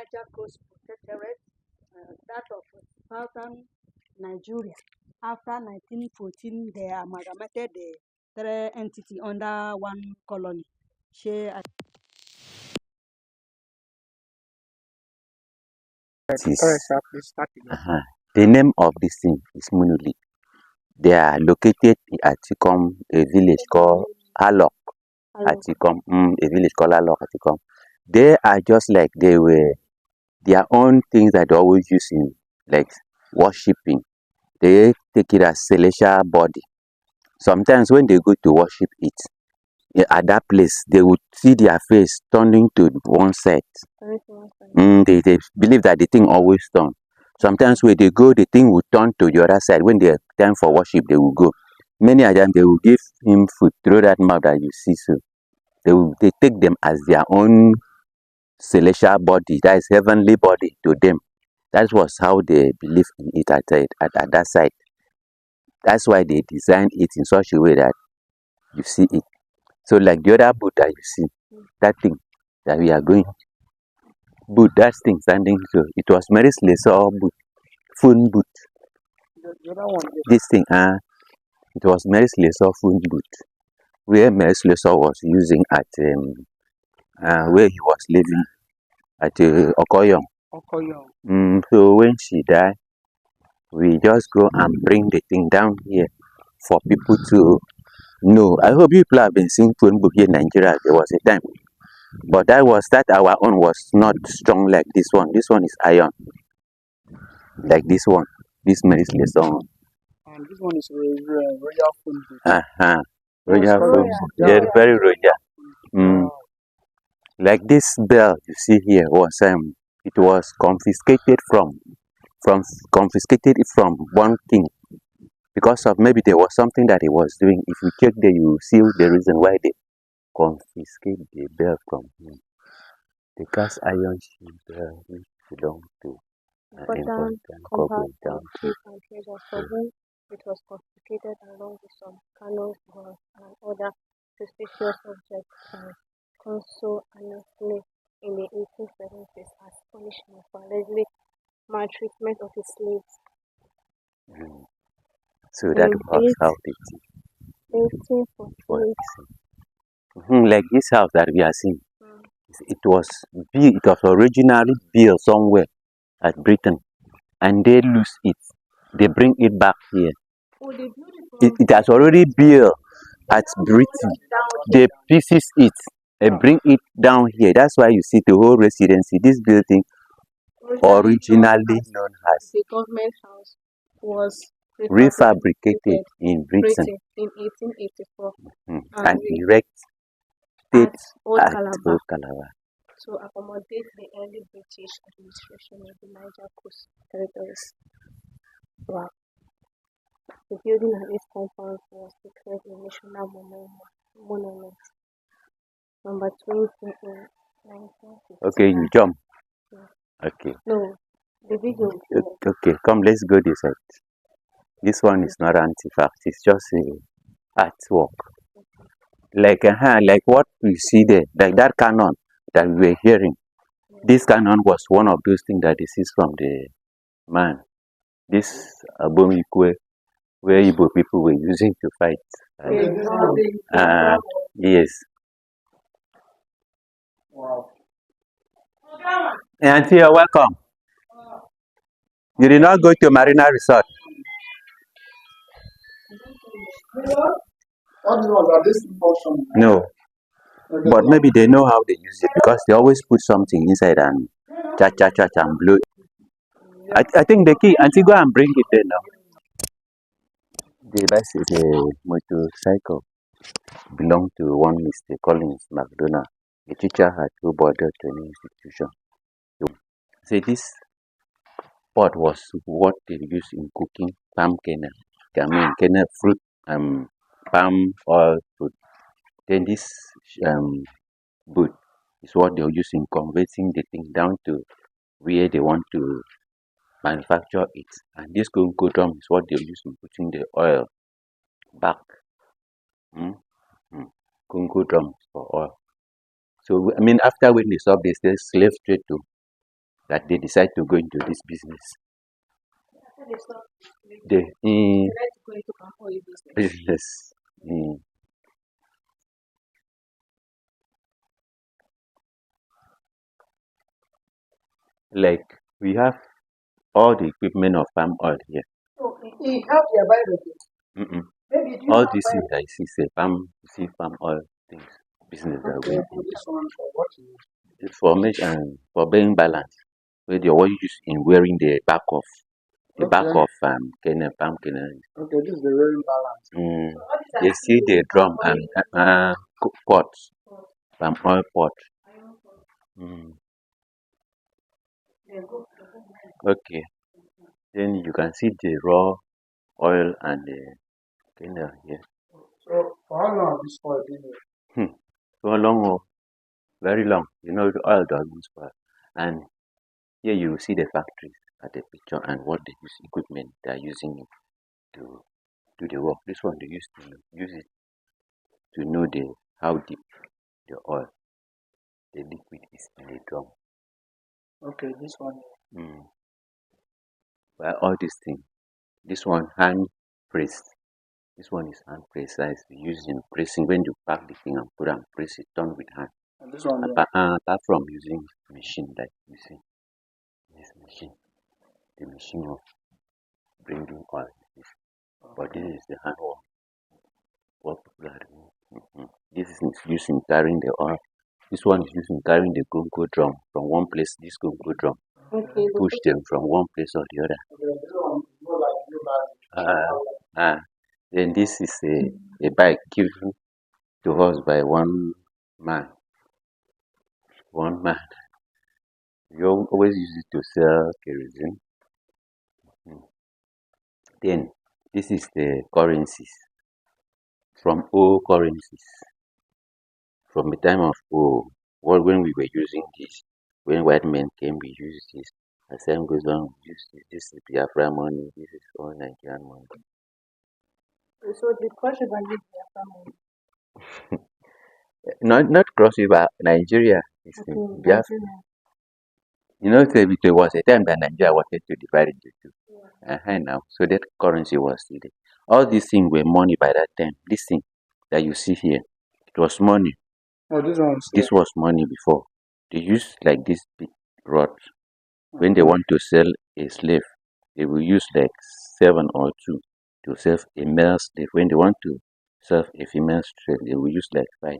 Niger Coast Protectorate, that of southern Nigeria. After 1914, they amalgamated the three entities under one colony. Share It is, the name of this thing is Munuli. They are located at Atikom, a village called Alok. Atikom, a village called Alok Atikom. They are just like they were their own things that they always use in like worshipping. They take it as celestial body. Sometimes when they go to worship it, at that place, they would see their face turning to one side. They believe that the thing always turn. Sometimes when they go, the thing will turn to the other side. When they time for worship, they will go. Many of them, they will give him food through that mouth that you see. So they take them as their own celestial body, that is heavenly body to them. That was how they believe in it at that side. That's why they designed it in such a way that you see it. So like the other boot that you see, that thing that we are going, boot, that thing standing, so it was Mary Slessor boot, phone boot. This thing, it was Mary Slessor phone boot, where Mary Slessor was using at where he was living at Okoyong. So when she died, we just go and bring the thing down here for people to know. I hope people have been seeing phone book here in Nigeria. There was a time, but that our own was not strong like this one. This one is iron, like this one. This Mary Slessor. And this one is royal phone book. Royal phone book. Yeah, very royal. Like this bell you see here was it was confiscated from one king because of maybe there was something that he was doing. If you check there, you see the reason why they confiscate the bell from him. The cast iron bell which belonged to important compact chief and treasure for whom it was confiscated along with some canoes and other suspicious objects by Consul Annesley in the 1870s as punishment for allegedly maltreatment of his slaves. So that was how it is. 1848. Like this house that we are seeing, it was originally built somewhere at Britain, and they lose it. They bring it back here. It has already built at Britain. They pieces it and bring it down here. That's why you see the whole residency. This building originally known as the government house was refabricated in Britain in 1884 and erected at Old Calabar to accommodate the early British administration of the Niger Coast territories. Wow. The building and its compound was declared a national monument. Number 20 in 1950. Okay, you jump. Yeah. Okay. No, the video. Okay, come, let's go this side. This one is not artifact, it's just a artwork. Like what we see there, like that cannon that we were hearing. This cannon was one of those things that is from the man. This Abomikwe, where Igbo people were using to fight. Yes. Wow. Auntie, you're welcome. You did not go to Marina Resort. No. But maybe they know how they use it because they always put something inside and chat and blow it. I think the key, Auntie, go and bring it there now. The motorcycle belonged to one Mr. Collins McDonald, a teacher at Two Border Training Institution. So this pot was what they use in cooking palm kernel. Kernel fruit and palm oil fruit. Then this boot is what they'll use in converting the thing down to where they want to manufacture it. And this Congo drum is what they'll use in putting the oil back. Congo drums for oil. So I mean, after when they stop, they say slave trade too. that they decide to go into this business. They business. Like we have all the equipment of palm oil here. He have their Bible. Mm-mm. Maybe do you All have these things Bible? I see say palm oil things business that we Okay, this one for what you use. it's for make and for being balance. Where they what you use in wearing the back of Okay, palm kernel. okay, this is the wearing balance. Mm. They see the drum and pots, palm oil pot. Mm. Okay. Then you can see the raw oil and the kernel here. So for how long this oil been here? So long, oh, very long. You know the oil doesn't spoil. And here you see the factories at the picture and what they use equipment they are using to do the work. This one they used to use it to know the how deep the oil, the liquid is in the drum. Okay, this one. Mm. Well, all these things. This one hand pressed. This one is hand precise. Using pressing when you pack the thing and put and press it done with hand. And this one. Apart from using machine like you see this machine, the machine of bringing oil. But this is the hand work. What people are doing. This is used in carrying the oil. This one is used in carrying the gongo drum from one place. This gongo drum Okay. push them from one place or the other. Okay, this one is more like Uh, uh, then this is a bike given to us by one man. One man. You always use it to sell kerosene. Then this is the currencies from old currencies. From the time of old, when we were using this, when white men came, we used this. As time goes on, we use this. This is Biafra money. This is all Nigerian money. So the Cross River leads Biafra money. Not cross river, Nigeria. Is in Okay, Biafra. Nigeria. You know, there was a time that Nigeria wanted to divide into two. Yeah. Now, so that currency was still there. All these things were money by that time. This thing that you see here, it was money. Oh, this one. This was money before. They used like this big rod. When they want to sell a slave, they will use like 7 or 2 to sell a male slave. When they want to sell a female slave, they will use like 5.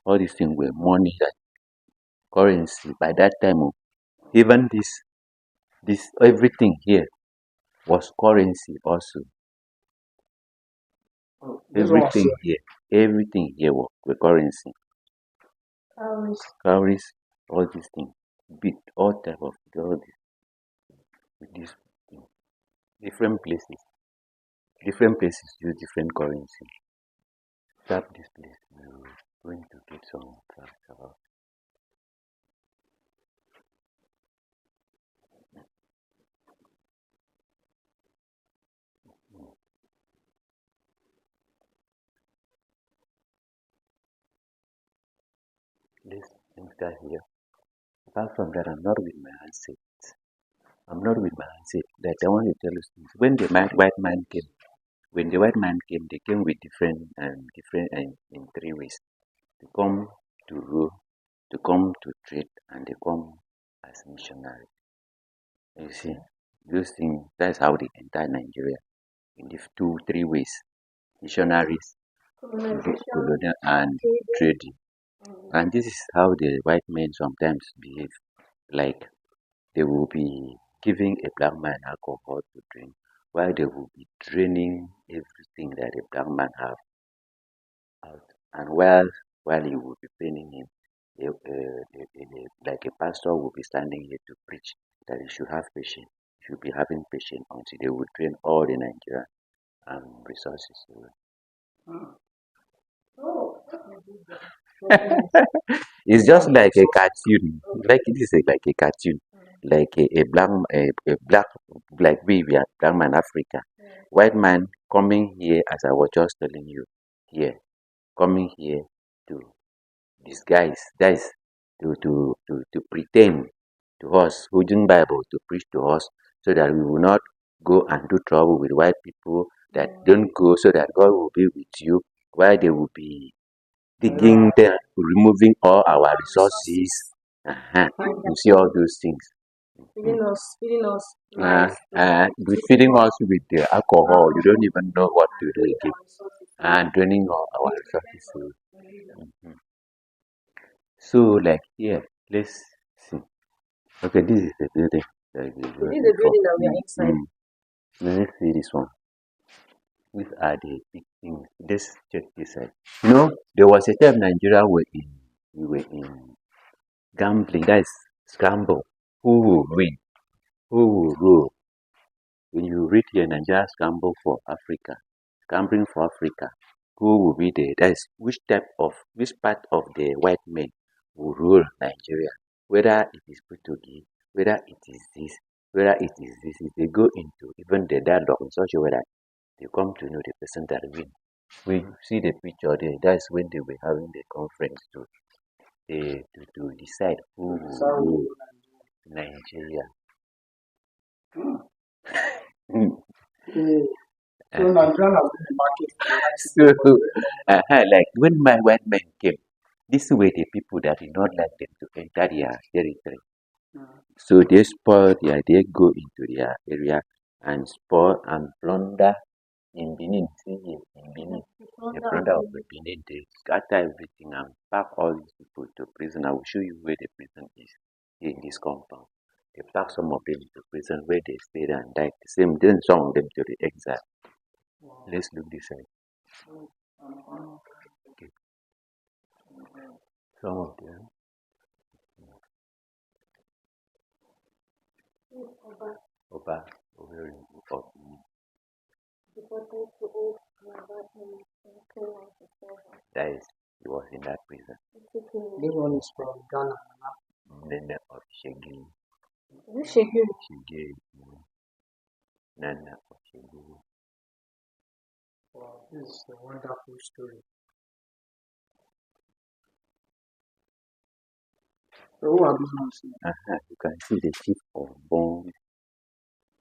All these things were money, that currency by that time. Even this everything here was currency also. Oh, this one. Everything here was currency. Cowries, all these things, bit, all type of all this thing. Different places. Different places use different currency. Tap this place. We're going to get some facts about. Let's enter here. Apart from that, I'm not with my handset. I'm not with my handset. That I want to tell you things. When the white man came, they came with different in 3 ways. They come to rule, to come to trade, and they come as missionary. You see, those things, that's how they enter Nigeria in the 2, 3 ways. Missionaries, colonial, and trading. And this is how the white men sometimes behave. Like they will be giving a black man alcohol to drink, while they will be draining everything that a black man have out. And while he will be paying him, like a pastor will be standing here to preach that he should have patience. He should be having patience until they will drain all the Nigerian resources away. It's just like a cartoon. Like this is like a cartoon. Like a black like we are black man Africa. White man coming here as I was just telling you here. Coming here to disguise, that is to pretend to us, holding Bible to preach to us, so that we will not go and do trouble with white people. That don't go, so that God will be with you, while they will be digging there, removing all our resources. You see all those things. feeding us Feeding us with the alcohol. You don't even know what to do again. And draining all our resources. So, like here, let's see. Okay, this is the building. This is the building that we are inside. Let's see this one. These are the big things. Let's check this side. You know, there was a time Nigeria we were in gambling. That is scramble. Who will win? Who will rule? When you read here, Nigeria scramble for Africa, scrambling for Africa, who will be there? That is which part of the white men will rule Nigeria? Whether it is Portuguese, whether it is this, whether it is this. If they go into even the dialogue in such a way that they come to know the person that win. We see the picture there. That's when they were having the conference to decide who will rule Nigeria. So Nigeria has been a market for like when my white men came, these were the people that did not like them to enter their territory. So they they go into their area and spoil and plunder in Benin. See here in Benin, the plunder of the Benin, they scatter everything and pack all these people to prison. I will show you where the prison is here in this compound. They pack some of them to prison where they stayed and died. Then some of them to the exile. Let's look this side. Okay. Some of them. Oba, over in that is, he was in that prison. This one is from Ghana. Nana of Shegi. Shegi. Nana of Shegi. Wow, this is a wonderful story. So who are these ones? You can see the chief of born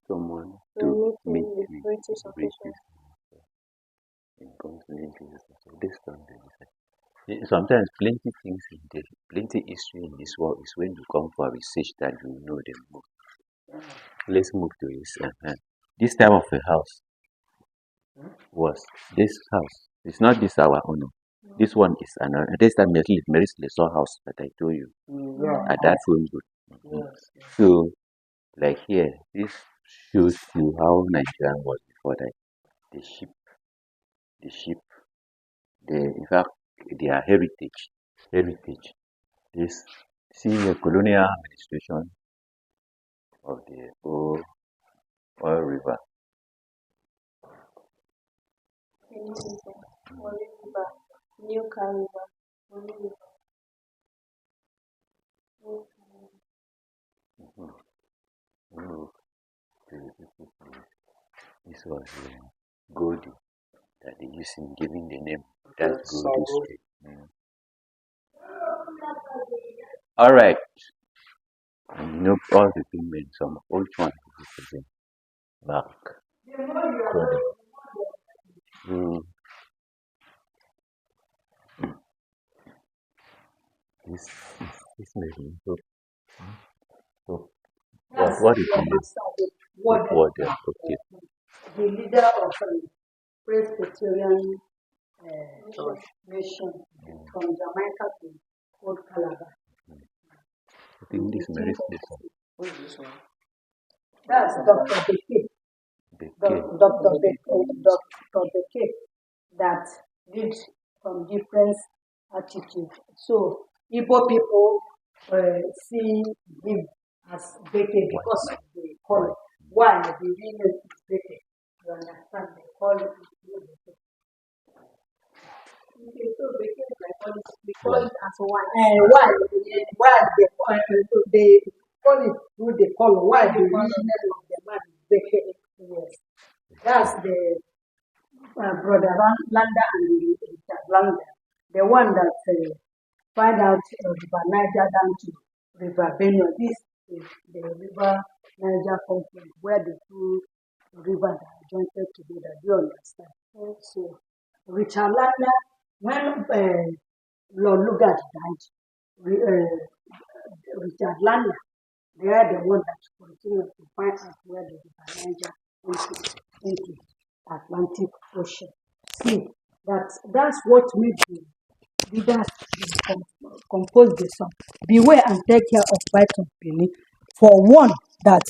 someone to meet with British officials. Sometimes plenty things in this, plenty history in this world is when you come for research that you know them more. Let's move to this. This type of a house was this house. It's not this our own. This one is another. This time Mary's Lesson house that I told you. At that phone booth. So, like here, this shows you how Nigerian was before that. The sheep, in fact, their heritage. This, see the colonial administration of the oil river. New River. This was Goldie that they used in giving the name. That's Goldie Street. All right. And you know all the big men, some old ones represent Mark. This made me so what is the what okay. The leader of Presbyterian Church Nation from Jamaica to Old Calabar. I think this Mary's Lesson. What is this one? That's Dr. Beke. Dr. Beke that did from different attitudes. So Igbo people see him as Beke because of the color. Why the real name is Beke? You understand? They call it Beke. Okay, so Beke is like we call it as one. Why they call it through the color? Why the real name of the man is Beke? Yes, that's the brother Landa and Richard Landa, the one that find out River Niger down to River Benue. This the river Niger confluence, where the two rivers are joined together. Do you understand? So Richard Landa, when Lord Lugard died, Richard Landa, they are the one that continue to find out where the river Niger into Atlantic Ocean. See, that's what made the leaders compose the song. Beware and take care of Python Penny. For one that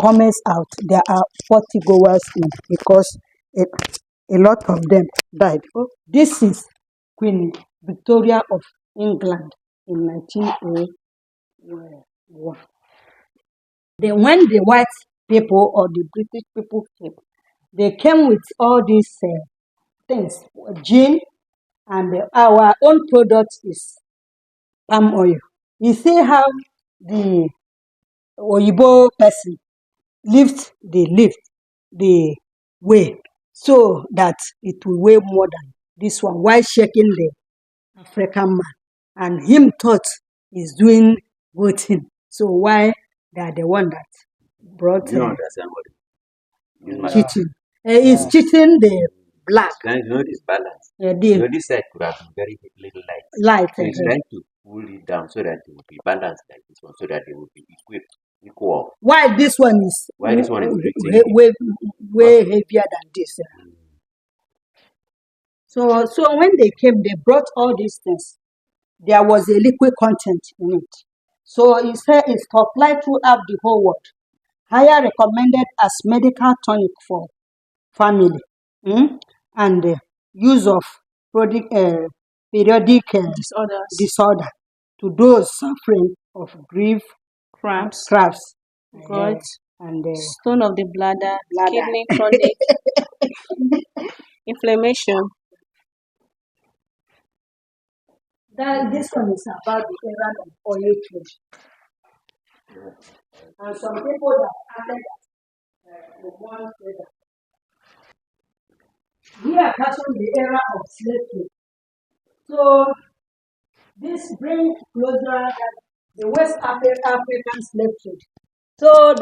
comes out, there are 40 goers in because a lot of them died. This is Queen Victoria of England in 1901. Then when the white people or the British people came, they came with all these things, gin, and our own product is palm oil. You see how the Oyibo person lift the weigh so that it will weigh more than this one while shaking the African man. And him thought he's doing good thing. So why they are the one that brought You don't understand what it is. cheating. He's cheating the black. You know this balance. The You know this side could have been very little light. So he's trying to pull it down so that it will be balanced like this one, so that they will be equal. Why this one is way heavier than this? So when they came, they brought all these things. There was a liquid content in it. So he said it's supplied throughout the whole world. Higher recommended as medical tonic for family and use of periodic disorder to those suffering of grief, Cramps, gout, and stone of the bladder, kidney chronic inflammation. This one is about the era of oil trade. And some people that added that one that we are passing the era of slavery. So this brings closer the West African slave trade. So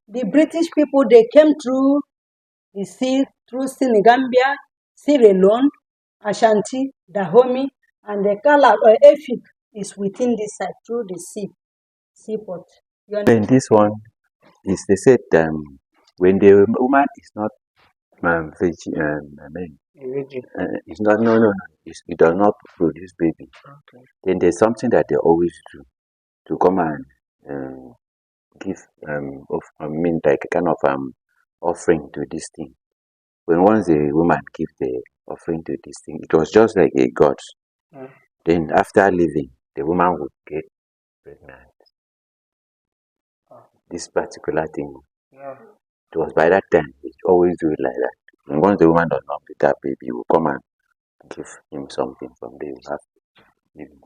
the British people, they came through the sea, through Senegambia, Sierra Leone, Ashanti, Dahomey, and the Calabar or Efik is within this side through the seaport. Then this one is they said when the woman is not it's not it does not produce baby. Okay. Then there's something that they always do to come and give like a kind of offering to this thing. When once the woman give the offering to this thing, it was just like a god. Then after leaving, the woman would get pregnant. This particular thing. It was by that time, he always do it like that. And once the woman does not get that baby, he will come and give him something from there. You have to give him.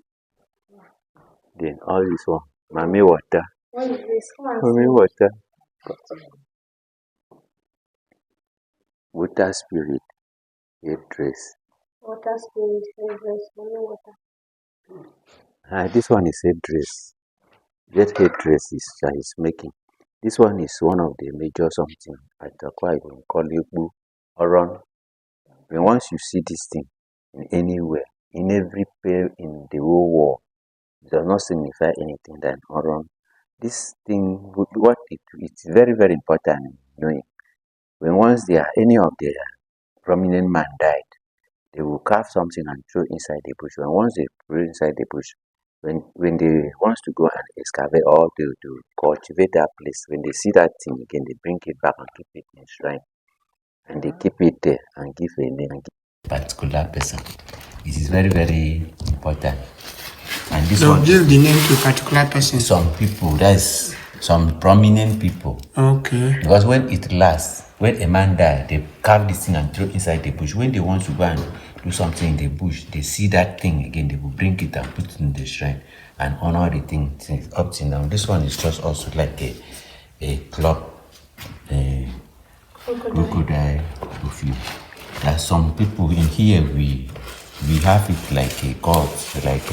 Then all this one, mommy water. Mommy water. Water spirit, headdress. Water spirit, headdress, mommy water. This one is headdress. That headdress is making. This one is one of the major something at Akwa Ibom called Igbo Oron. When once you see this thing in anywhere, in every pair in the whole world, it does not signify anything than Oron. This thing, it's very, very important in knowing. When once any of the prominent man died, they will carve something and throw inside the bush. And once they throw inside the bush, when they want to go and excavate or to cultivate that place, when they see that thing again, they bring it back and keep it in shrine. And they keep it there and give a name and give a particular person. It is very, very important. And this one give the name to a particular person. Some people, that's some prominent people. Okay. Because when it lasts, when a man dies, they carve this thing and throw inside the bush. When they want to go and do something in the bush, they see that thing again, they will bring it and put it in the shrine and honor the thing up till now. This one is just also like a club, crocodile of you. There's some people in here, we have it like a god, like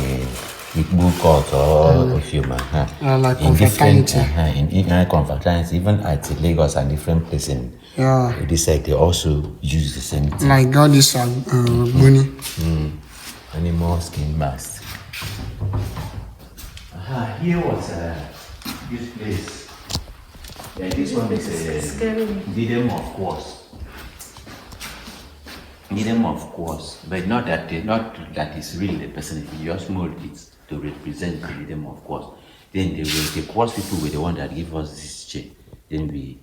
court or human. Like In different, confraternity. in confraternity, even at Lagos and different places in this side, they also use the same thing. Like God is money. Animal skin mask. Here was this place. Yeah, this one is a diadem of course. Diadem of course, but not that it's really the person. You just mold it to represent the diadem of course. Then the course people were the one that give us this chain. Then we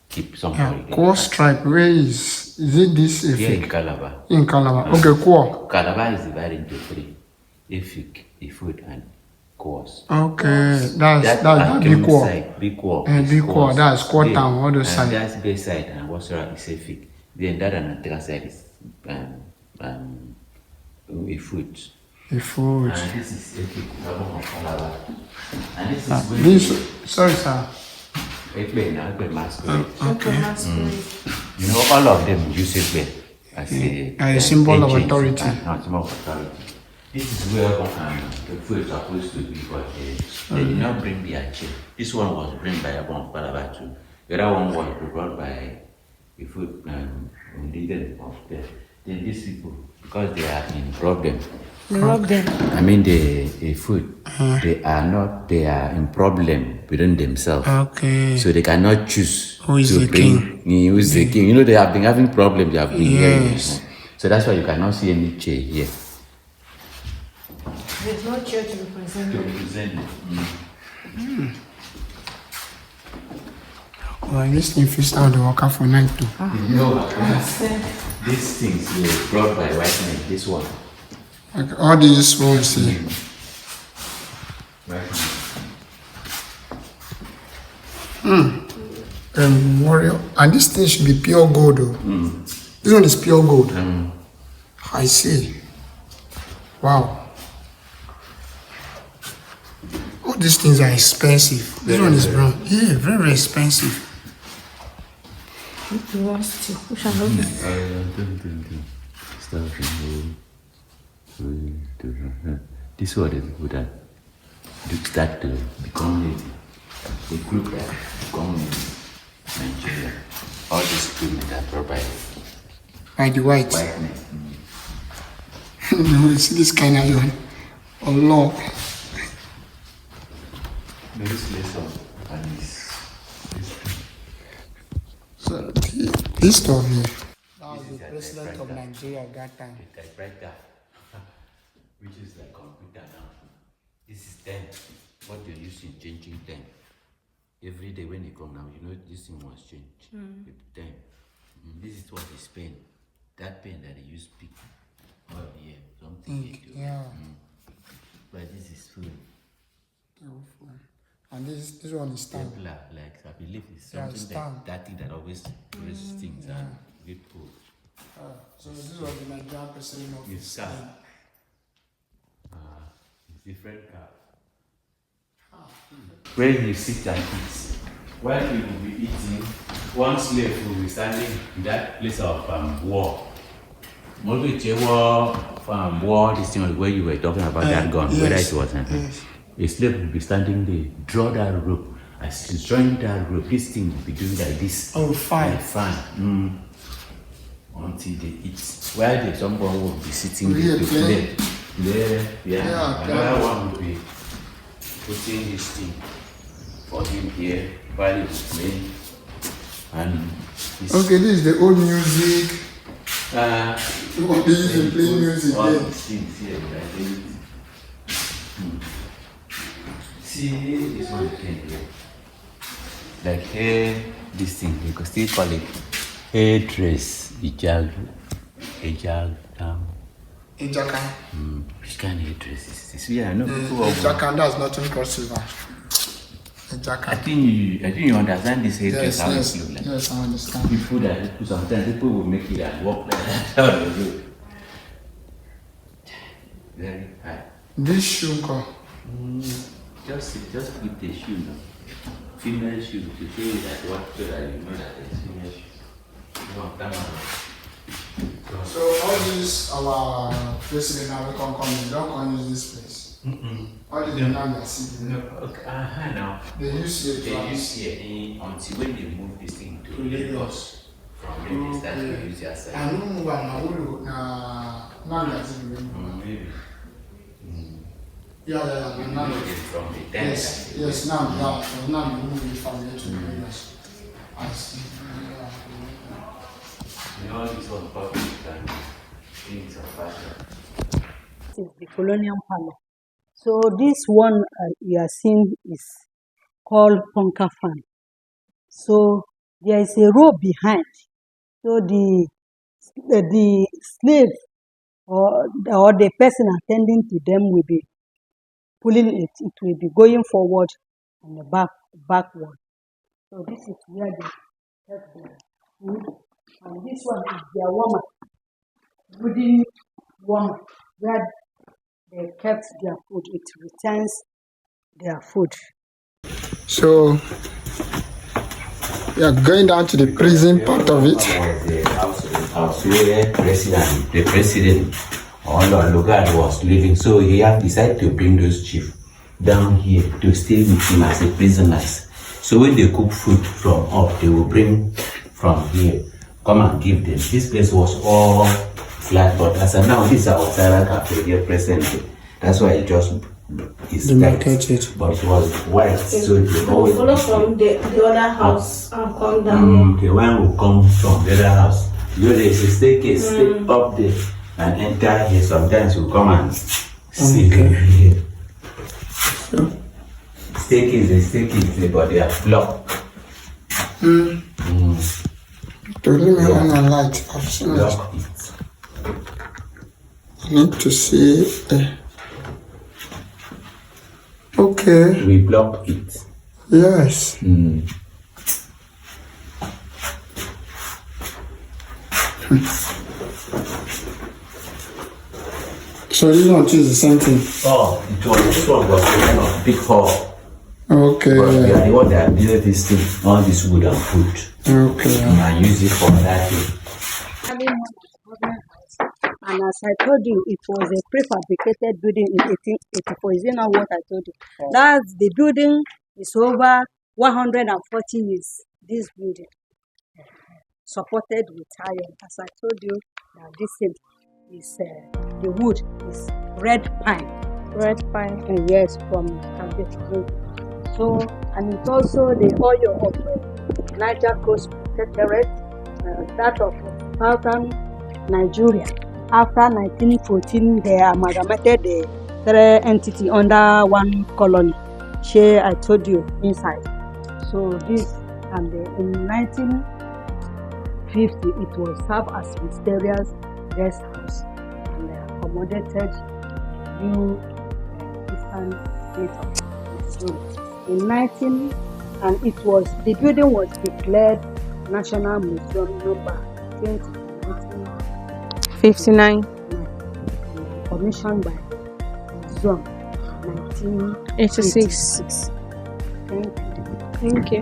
keep some for it. Quartz stripe. Where is it this? Here in Calabar. In Calabar. Okay, quartz. Calabar is divided into three: Efik, Ifud, and quartz. Okay, that's big quartz. Big quartz. Big quartz. That's quartz town. Other side. That's base side, and what's around is Efik. Then that another side is Ifud. Ifud. And this is Efik, of Calabar. And this is sorry, sir. Okay. Masquerade. You know, all of them use it as a symbol of authority. Not symbol of authority. This is where the food is supposed to be, but they did not bring their chair. This one was brought by Abon of Calabar too. The other one was brought by the food leader of death. Then these people, because they are in problem. I mean the food. They are in problem within themselves. Okay. So they cannot choose who is the king. Who is the king? You know, they have been having problems. They have been hearing. Yes. So that's why you cannot see any chair here. There's no chair to represent it. Well, this thing fits out the worker for night too. No, these things were brought by white men. This one. Okay, all these ones here. Warrior. And this thing should be pure gold though. This one is pure gold. I see. Wow. All these things are expensive. This one is brown. Yeah, very, very expensive. This one is good at start to become lazy. The group that become Nigeria. All these equipment are provided by the white. men. You see this kind of iron. Oh Lord. This lesson and So this stuff here. That was the president of Nigeria at that time. the typewriter, which is like computer now. This is them. What they use in changing them. Every day when you come now, you know this thing was changed with them. This is what is pen. That pen that they use pick. Oh yeah, something they do. Yeah. But this is food. And this one is stamp. Templar, like I believe it's Yeah, something stamp. that thing that always raises things and get food. So this was the Nigerian president of It's car. It's different car. Where you sit and eat. While you will be eating, one slave will be standing in that place of war. Maybe war, this thing where you were talking about that gun, yes, whether it was yes. a slave will be standing there, draw that rope. As he's drawing that rope, this thing will be doing like this. Oh, fine. Like fine. Until they eat. While someone will be sitting there to play. Yeah. Another one will be putting this thing for him here while he's playing. And okay, this is the old music. What they use to play music. All Yeah. these things here, like see this one thing here. Like hair, this thing, you could still call it hair dress, ejag, Ejaka. which kind of hair dress is this? Yeah, I know people Ejaka, that's nothing crossover. I Ejaka. think you understand this hair dress, how it look like. Yes, I understand. People that sometimes people will make it and walk like that. How they do. Very high. This shoe called. Just keep the shoe now. Female shoe to show you that what so that you know that it's female shoe. No, come on. So all these our president now we can come in, don't come use this place. All the land are sitting. No, okay, now. They use here until when they move this thing to Lagos. From then they start to use their side. I don't know what now. Land is Maybe. Yeah. From the then. Yes. Now we move it from here to Lagos. I see. All this one public and things of fashion. This is the colonial palace. So this one you are seeing is called Ponka Fan. So there is a rope behind. So the slave or the person attending to them will be pulling it. It will be going forward and backward. So this is where they kept their food. And this one is their warmer, wooden warmer, where they kept their food. It retains their food. So we are going down to the prison part of it. The house where the president or Lugard was living. So he had decided to bring those chiefs down here to stay with him as a prisoners. So when they cook food from up, they will bring from here, come and give them. This place was all flat, but as of now, this is our Sarah cafe here presently. That's why it just is tight, but it was white, so they always follow from the other house and come down. The one will come from the other house. You know, there's a staircase up there and enter here. Sometimes you come and see here. Staircase, but they are blocked. To remain on a light, Block it. I need to see. Okay. We block it. Yes. So you don't choose the same thing. Oh, this one was kind of big hall. Okay. But we are the one that built this thing, all this wood and food. Okay. And use it for that thing. And as I told you, it was a prefabricated building in 1884. Is it not what I told you? That's the building is over 140 years. This building supported with iron. As I told you, that this thing is the wood is red pine. Red pine. Yes, from Cambridge. So, and it's also the oil of Niger Coast Protectorate, that of southern Nigeria. After 1914, they amalgamated the three entities under one colony. I told you inside. So this, and in 1950, it was served as Mysterious Guest House and accommodated new eastern state of Missouri. In the building was declared National Museum number 59. Commissioned by Museum 1986. Thank you.